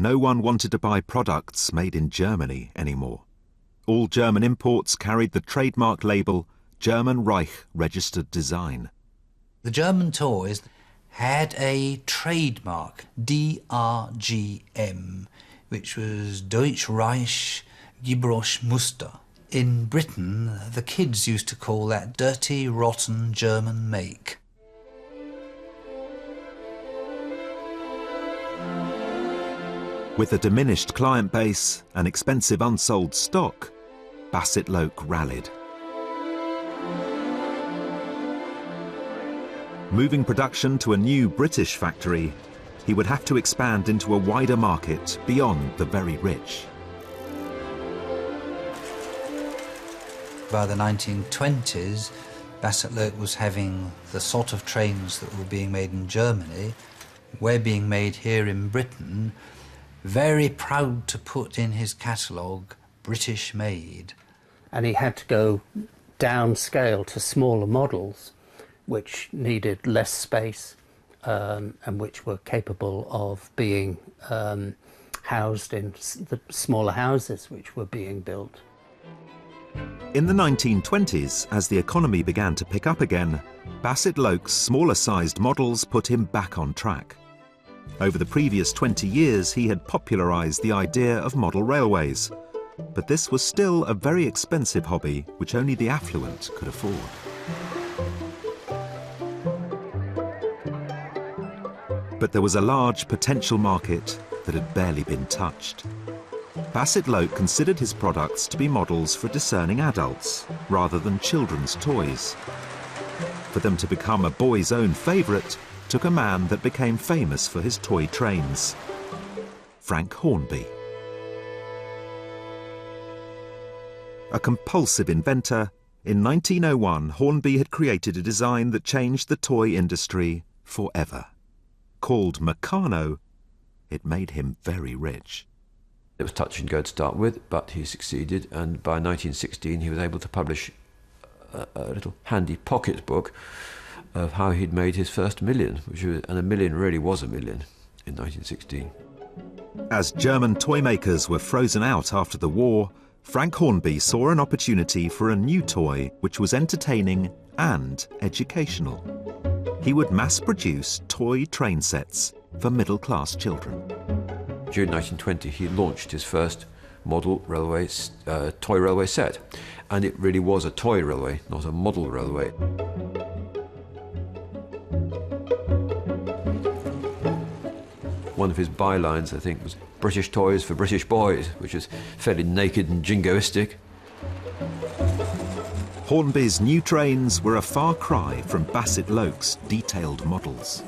no one wanted to buy products made in Germany anymore. All German imports carried the trademark label German Reich Registered Design. The German toys had a trademark, DRGM, which was Deutsch Reich Gebrosch Muster. In Britain, the kids used to call that dirty, rotten German make. With a diminished client base and expensive unsold stock, Basset-Lowke rallied. Moving production to a new British factory, he would have to expand into a wider market beyond the very rich. By the 1920s, Basset-Lowke was having the sort of trains that were being made in Germany, were being made here in Britain, very proud to put in his catalogue, British made. And he had to go downscale to smaller models, which needed less space and which were capable of being housed in the smaller houses which were being built. In the 1920s, as the economy began to pick up again, Basset-Lowke's smaller-sized models put him back on track. Over the previous 20 years, he had popularised the idea of model railways, but this was still a very expensive hobby which only the affluent could afford. But there was a large potential market that had barely been touched. Basset-Lowke considered his products to be models for discerning adults rather than children's toys. For them to become a boy's own favourite took a man that became famous for his toy trains, Frank Hornby. A compulsive inventor, in 1901 Hornby had created a design that changed the toy industry forever. Called Meccano, it made him very rich. It was touch and go to start with, but he succeeded, and by 1916 he was able to publish a little handy pocket book of how he'd made his first million, and a million really was a million in 1916. As German toy makers were frozen out after the war, Frank Hornby saw an opportunity for a new toy which was entertaining and educational. He would mass-produce toy train sets for middle-class children. June 1920 he launched his first model railway, toy railway set, and it really was a toy railway, not a model railway. One of his bylines, I think, was "British toys for British boys," which is fairly naked and jingoistic. Hornby's new trains were a far cry from Basset-Lowke's detailed models.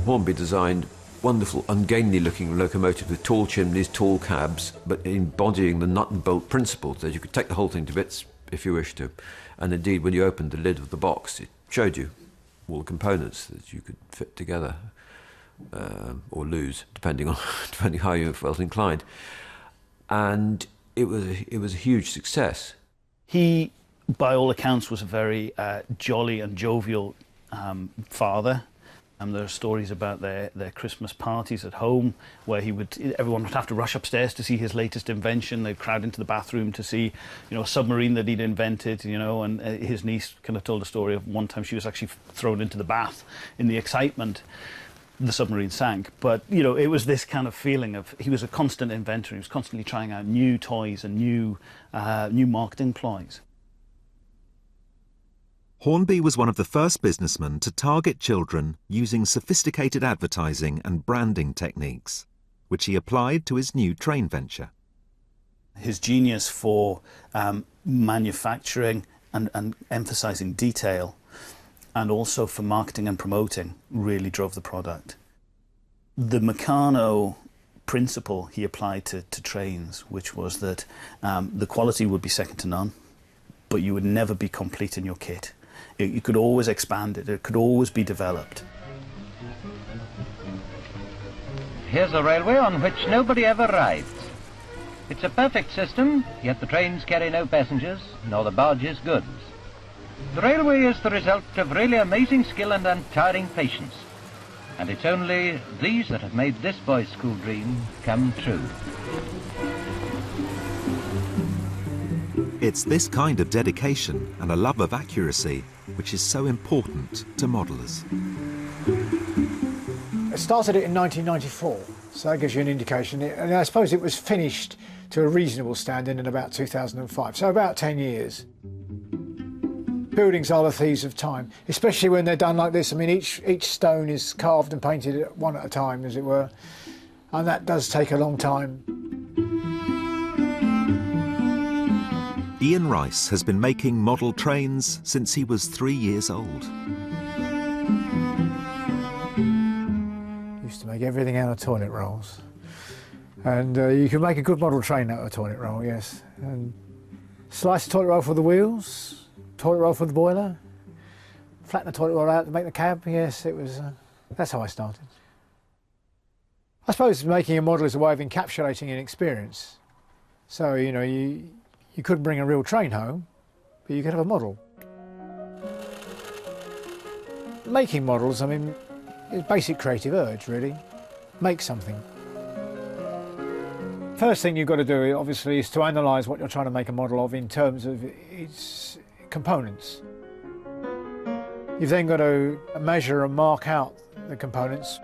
Hornby designed wonderful, ungainly-looking locomotives with tall chimneys, tall cabs, but embodying the nut and bolt principle, that you could take the whole thing to bits if you wished to. And indeed, when you opened the lid of the box, it showed you all the components that you could fit together or lose, depending how you felt inclined. And it was a huge success. He, by all accounts, was a very jolly and jovial father. There are stories about their Christmas parties at home where everyone would have to rush upstairs to see his latest invention. They'd crowd into the bathroom to see, a submarine that he'd invented, and his niece kind of told a story of one time she was actually thrown into the bath in the excitement. The submarine sank, but it was this kind of feeling of he was a constant inventor. He was constantly trying out new toys and new marketing ploys. Hornby was one of the first businessmen to target children using sophisticated advertising and branding techniques, which he applied to his new train venture. His genius for manufacturing and emphasizing detail, and also for marketing and promoting, really drove the product. The Meccano principle he applied to trains, which was that the quality would be second to none, but you would never be complete in your kit. You could always expand it, it could always be developed. Here's a railway on which nobody ever rides. It's a perfect system, yet the trains carry no passengers, nor the barges goods. The railway is the result of really amazing skill and untiring patience. And it's only these that have made this boy's school dream come true. It's this kind of dedication and a love of accuracy which is so important to modellers. I started it in 1994, so that gives you an indication. And I suppose it was finished to a reasonable standard in about 2005, so about 10 years. Buildings are the thieves of time, especially when they're done like this. I mean, each stone is carved and painted one at a time, as it were, and that does take a long time. Ian Rice has been making model trains since he was 3 years old. Used to make everything out of toilet rolls. And you can make a good model train out of a toilet roll, yes. And slice the toilet roll for the wheels, toilet roll for the boiler, flatten the toilet roll out to make the cab, yes, it was... that's how I started. I suppose making a model is a way of encapsulating an experience. So, you know, you couldn't bring a real train home, but you could have a model. Making models, I mean, it's basic creative urge, really. Make something. First thing you've got to do, obviously, is to analyse what you're trying to make a model of in terms of its components. You've then got to measure and mark out the components.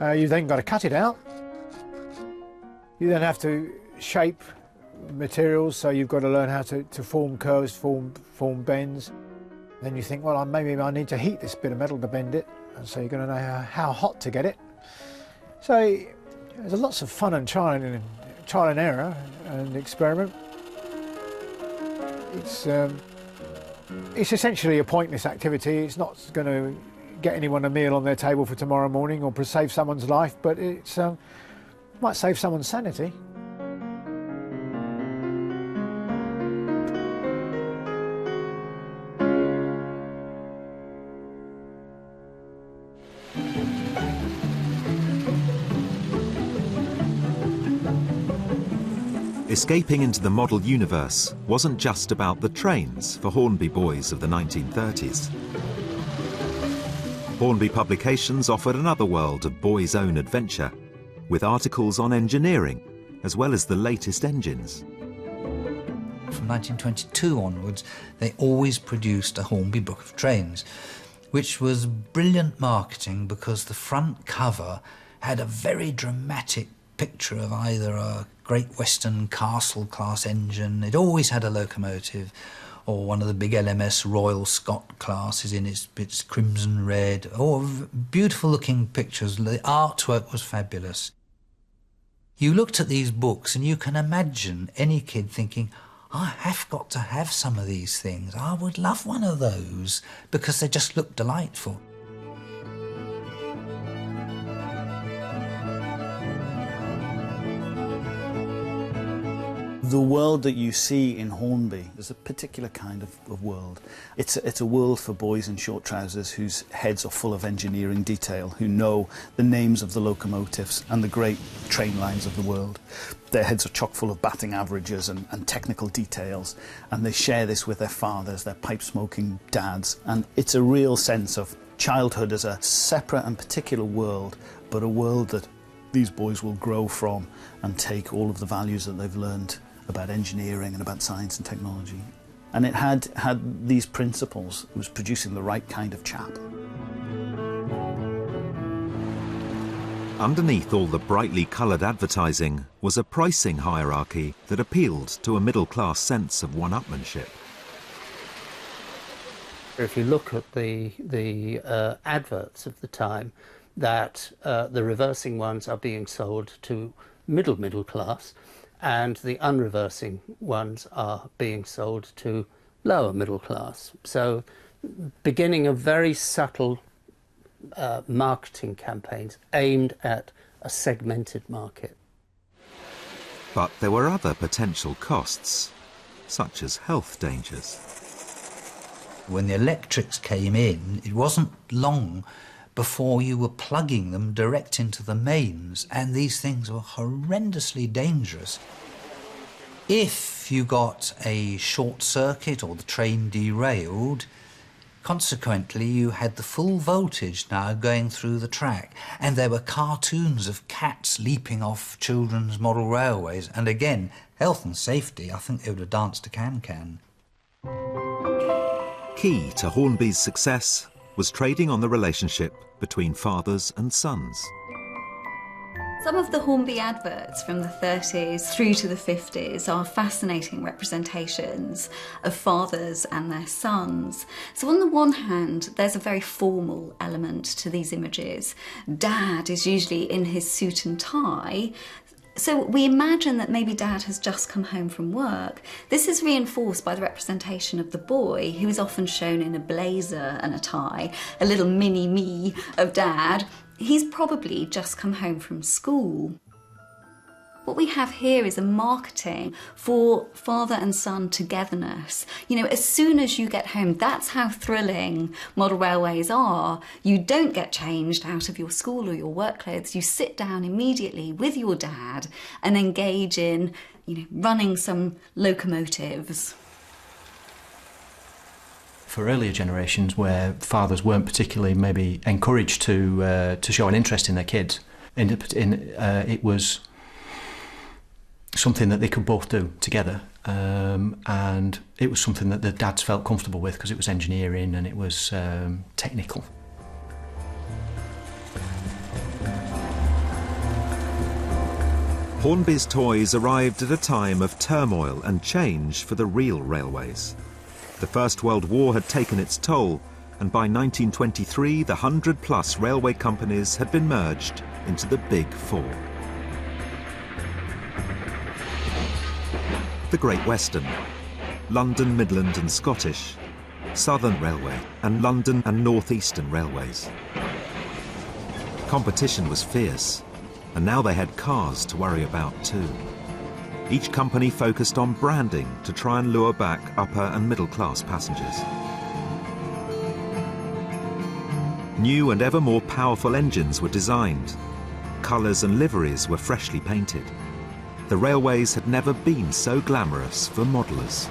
You've then got to cut it out. You then have to shape materials, so you've got to learn how to form curves, form bends. Then you think, well, maybe I need to heat this bit of metal to bend it, and so you're going to know how hot to get it. So there's lots of fun and trial and error and experiment. It's essentially a pointless activity. It's not going to get anyone a meal on their table for tomorrow morning or save someone's life, but it might save someone's sanity. Escaping into the model universe wasn't just about the trains for Hornby boys of the 1930s. Hornby Publications offered another world of boys' own adventure, with articles on engineering, as well as the latest engines. From 1922 onwards, they always produced a Hornby book of trains, which was brilliant marketing because the front cover had a very dramatic picture of either a Great Western Castle-class engine, it always had a locomotive, or one of the big LMS Royal Scot classes in its crimson red, or beautiful-looking pictures. The artwork was fabulous. You looked at these books and you can imagine any kid thinking, I have got to have some of these things. I would love one of those, because they just look delightful. The world that you see in Hornby is a particular kind of world. It's a world for boys in short trousers whose heads are full of engineering detail, who know the names of the locomotives and the great train lines of the world. Their heads are chock full of batting averages and technical details, and they share this with their fathers, their pipe-smoking dads, and it's a real sense of childhood as a separate and particular world, but a world that these boys will grow from and take all of the values that they've learned about engineering and about science and technology. And it had these principles. It was producing the right kind of chap. Underneath all the brightly coloured advertising was a pricing hierarchy that appealed to a middle-class sense of one-upmanship. If you look at the adverts of the time, that the reversing ones are being sold to middle class, and the unreversing ones are being sold to lower middle class. So beginning of very subtle marketing campaigns aimed at a segmented market. But there were other potential costs, such as health dangers. When the electrics came in, it wasn't long before you were plugging them direct into the mains, and these things were horrendously dangerous. If you got a short circuit or the train derailed, Consequently, you had the full voltage now going through the track, and there were cartoons of cats leaping off children's model railways. And again, health and safety, I think they would have danced to Can-Can. Key to Hornby's success was trading on the relationship between fathers and sons. Some of the Hornby adverts from the 30s through to the 50s are fascinating representations of fathers and their sons. So on the one hand, there's a very formal element to these images. Dad is usually in his suit and tie, so we imagine that maybe Dad has just come home from work. This is reinforced by the representation of the boy, who is often shown in a blazer and a tie, a little mini-me of Dad. He's probably just come home from school. What we have here is a marketing for father and son togetherness. You know, as soon as you get home, that's how thrilling model railways are. You don't get changed out of your school or your work clothes. You sit down immediately with your dad and engage in, running some locomotives. For earlier generations where fathers weren't particularly maybe encouraged to show an interest in their kids, it was something that they could both do together, and it was something that the dads felt comfortable with because it was engineering and it was technical. Hornby's toys arrived at a time of turmoil and change for the real railways. The First World War had taken its toll, and by 1923 the 100-plus railway companies had been merged into the Big Four. The Great Western, London, Midland and Scottish, Southern Railway and London and North Eastern Railways. Competition was fierce, and now they had cars to worry about too. Each company focused on branding to try and lure back upper and middle class passengers. New and ever more powerful engines were designed. Colours and liveries were freshly painted. The railways had never been so glamorous for modellers.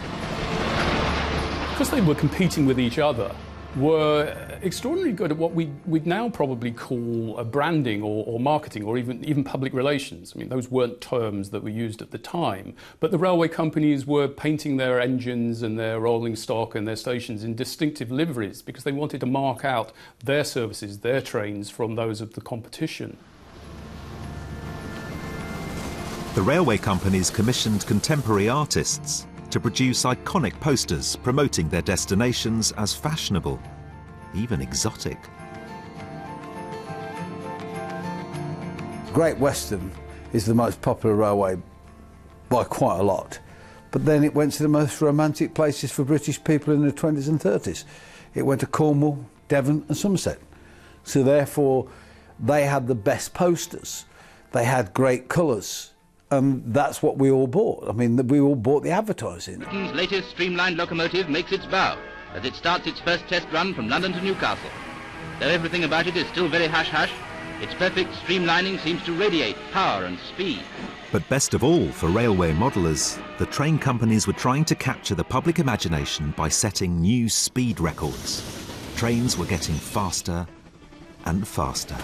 Because they were competing with each other, were extraordinarily good at what we'd now probably call branding or marketing or even public relations. I mean, those weren't terms that were used at the time, but the railway companies were painting their engines and their rolling stock and their stations in distinctive liveries because they wanted to mark out their services, their trains from those of the competition. The railway companies commissioned contemporary artists to produce iconic posters promoting their destinations as fashionable, even exotic. Great Western is the most popular railway by quite a lot, but then it went to the most romantic places for British people in the 20s and 30s. It went to Cornwall, Devon and Somerset. So therefore they had the best posters, they had great colours, and that's what we all bought. I mean, we all bought the advertising. Britain's latest streamlined locomotive makes its bow as it starts its first test run from London to Newcastle. Though everything about it is still very hush-hush, its perfect streamlining seems to radiate power and speed. But best of all for railway modellers, the train companies were trying to capture the public imagination by setting new speed records. Trains were getting faster and faster.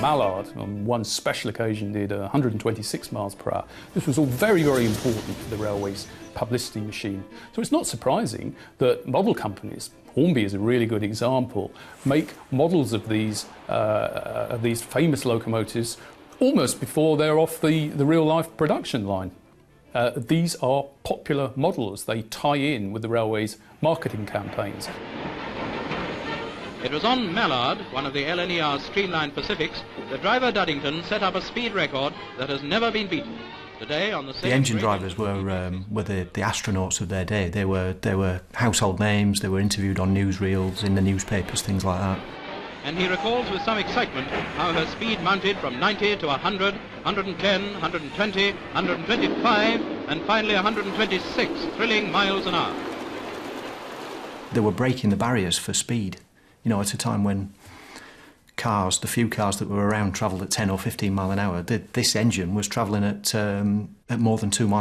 Mallard, on one special occasion, did 126 miles per hour. This was all very, very important for the railway's publicity machine. So it's not surprising that model companies, Hornby is a really good example, make models of these famous locomotives almost before they're off the real-life production line. These are popular models. They tie in with the railway's marketing campaigns. It was on Mallard, one of the LNER's streamlined Pacifics, that driver Duddington set up a speed record that has never been beaten. Today, on the same... The engine drivers were the astronauts of their day. They were household names. They were interviewed on newsreels, in the newspapers, things like that. And he recalls with some excitement how her speed mounted from 90 to 100, 110, 120, 125, and finally 126 thrilling miles an hour. They were breaking the barriers for speed. You know, at a time when cars, the few cars that were around, travelled at 10 or 15 mile an hour. This engine was travelling at more than 2 miles